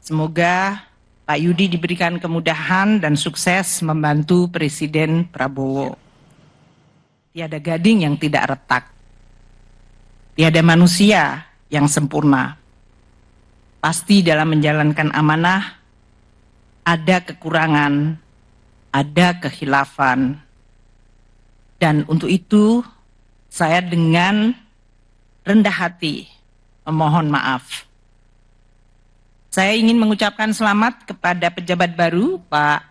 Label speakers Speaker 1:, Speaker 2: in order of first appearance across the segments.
Speaker 1: Semoga Pak Yudi diberikan kemudahan dan sukses membantu Presiden Prabowo. Tiada gading yang tidak retak, tiada manusia yang sempurna. Pasti dalam menjalankan amanah ada kekurangan, ada kehilafan. Dan untuk itu saya dengan rendah hati memohon maaf. Saya ingin mengucapkan selamat kepada pejabat baru Pak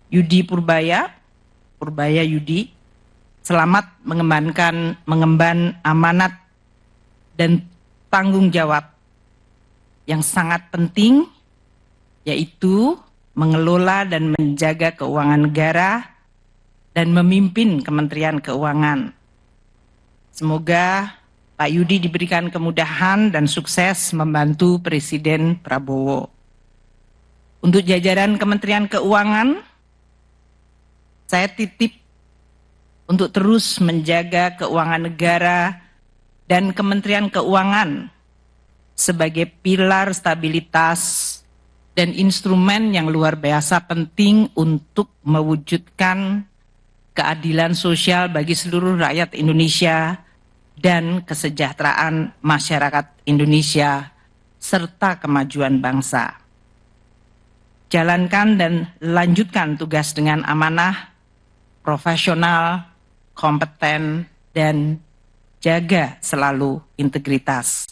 Speaker 1: Yudi Purbaya Yudi. Selamat mengemban amanat dan tanggung jawab yang sangat penting, yaitu mengelola dan menjaga keuangan negara dan memimpin Kementerian Keuangan. Semoga Pak Yudi diberikan kemudahan dan sukses membantu Presiden Prabowo. Untuk jajaran Kementerian Keuangan, saya titip untuk terus menjaga keuangan negara dan Kementerian Keuangan sebagai pilar stabilitas dan instrumen yang luar biasa penting untuk mewujudkan keadilan sosial bagi seluruh rakyat Indonesia dan kesejahteraan masyarakat Indonesia serta kemajuan bangsa. Jalankan dan lanjutkan tugas dengan amanah, profesional, kompeten, dan jaga selalu integritas.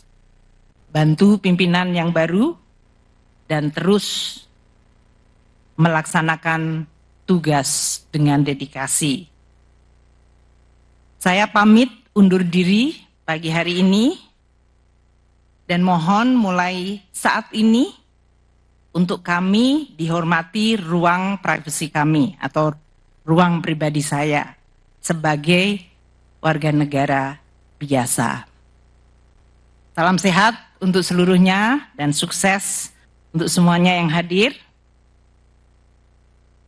Speaker 1: Bantu pimpinan yang baru dan terus melaksanakan tugas dengan dedikasi. Saya pamit undur diri pagi hari ini dan mohon mulai saat ini untuk kami dihormati ruang privasi kami atau ruang pribadi saya sebagai warga negara biasa. Salam sehat untuk seluruhnya dan sukses untuk semuanya yang hadir.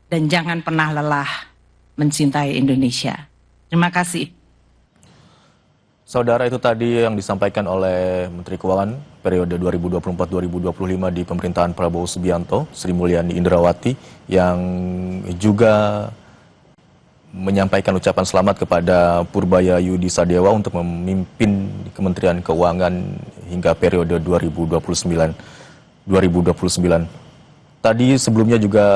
Speaker 1: Dan jangan pernah lelah mencintai Indonesia. Terima kasih.
Speaker 2: Saudara, itu tadi yang disampaikan oleh Menteri Keuangan periode 2024-2025 di pemerintahan Prabowo Subianto, Sri Mulyani Indrawati, yang juga menyampaikan ucapan selamat kepada Purbaya Yudi Sadewa untuk memimpin Kementerian Keuangan hingga periode 2029. Tadi sebelumnya juga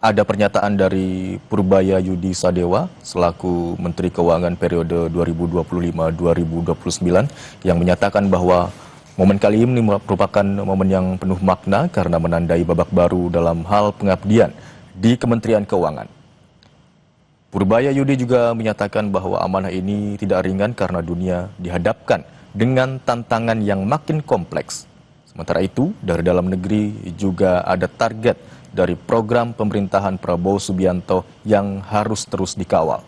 Speaker 2: ada pernyataan dari Purbaya Yudi Sadewa selaku Menteri Keuangan periode 2025-2029 yang menyatakan bahwa momen kali ini merupakan momen yang penuh makna karena menandai babak baru dalam hal pengabdian di Kementerian Keuangan. Purbaya Yudi juga menyatakan bahwa amanah ini tidak ringan karena dunia dihadapkan dengan tantangan yang makin kompleks. Sementara itu, dari dalam negeri juga ada target dari program pemerintahan Prabowo Subianto yang harus terus dikawal.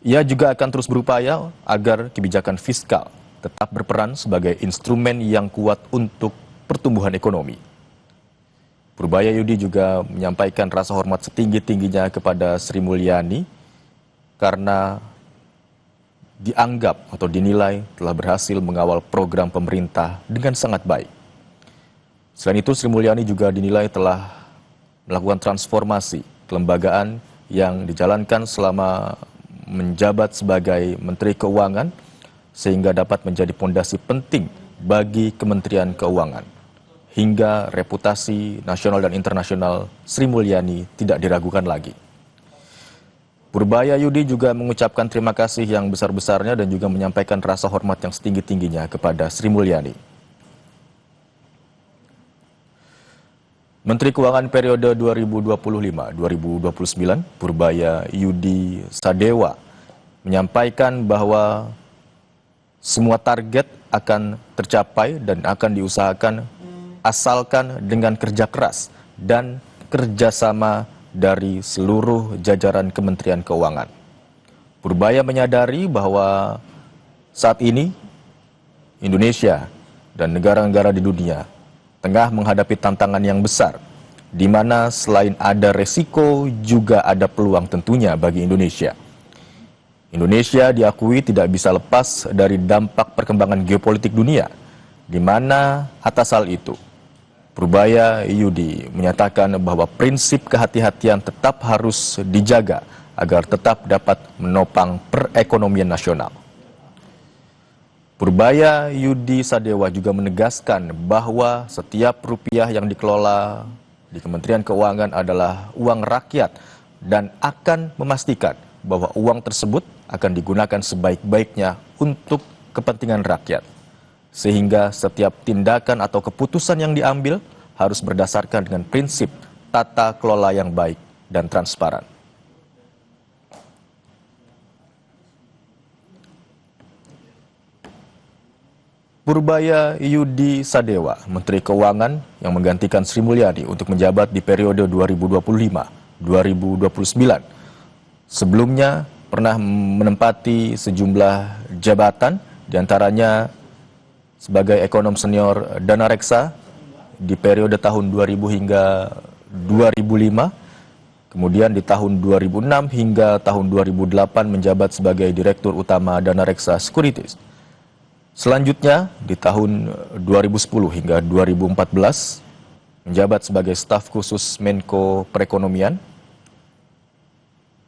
Speaker 2: Ia juga akan terus berupaya agar kebijakan fiskal tetap berperan sebagai instrumen yang kuat untuk pertumbuhan ekonomi. Purbaya Yudi juga menyampaikan rasa hormat setinggi-tingginya kepada Sri Mulyani karena dianggap atau dinilai telah berhasil mengawal program pemerintah dengan sangat baik. Selain itu, Sri Mulyani juga dinilai telah melakukan transformasi kelembagaan yang dijalankan selama menjabat sebagai Menteri Keuangan sehingga dapat menjadi pondasi penting bagi Kementerian Keuangan. Hingga reputasi nasional dan internasional Sri Mulyani tidak diragukan lagi. Purbaya Yudi juga mengucapkan terima kasih yang besar-besarnya dan juga menyampaikan rasa hormat yang setinggi-tingginya kepada Sri Mulyani. Menteri Keuangan periode 2025-2029, Purbaya Yudi Sadewa, menyampaikan bahwa semua target akan tercapai dan akan diusahakan asalkan dengan kerja keras dan kerjasama dari seluruh jajaran Kementerian Keuangan. Purbaya menyadari bahwa saat ini Indonesia dan negara-negara di dunia tengah menghadapi tantangan yang besar, di mana selain ada resiko, juga ada peluang tentunya bagi Indonesia. Indonesia diakui tidak bisa lepas dari dampak perkembangan geopolitik dunia, di mana atas hal itu Purbaya Yudi menyatakan bahwa prinsip kehati-hatian tetap harus dijaga agar tetap dapat menopang perekonomian nasional. Purbaya Yudi Sadewa juga menegaskan bahwa setiap rupiah yang dikelola di Kementerian Keuangan adalah uang rakyat dan akan memastikan bahwa uang tersebut akan digunakan sebaik-baiknya untuk kepentingan rakyat. Sehingga setiap tindakan atau keputusan yang diambil harus berdasarkan dengan prinsip tata kelola yang baik dan transparan. Purbaya Yudi Sadewa, Menteri Keuangan yang menggantikan Sri Mulyani untuk menjabat di periode 2025-2029. Sebelumnya pernah menempati sejumlah jabatan, diantaranya sebagai ekonom senior Dana Reksa di periode tahun 2000 hingga 2005, kemudian di tahun 2006 hingga tahun 2008 menjabat sebagai Direktur Utama Dana Reksa Securities. Selanjutnya di tahun 2010 hingga 2014 menjabat sebagai staf khusus Menko Perekonomian.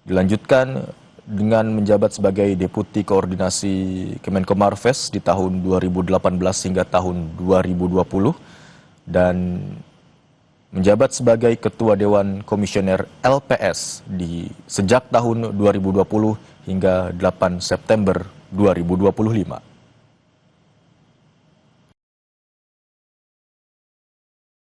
Speaker 2: Dilanjutkan dengan menjabat sebagai Deputi Koordinasi Kemenko Marves di tahun 2018 hingga tahun 2020 dan menjabat sebagai Ketua Dewan Komisioner LPS sejak tahun 2020 hingga 8 September 2025.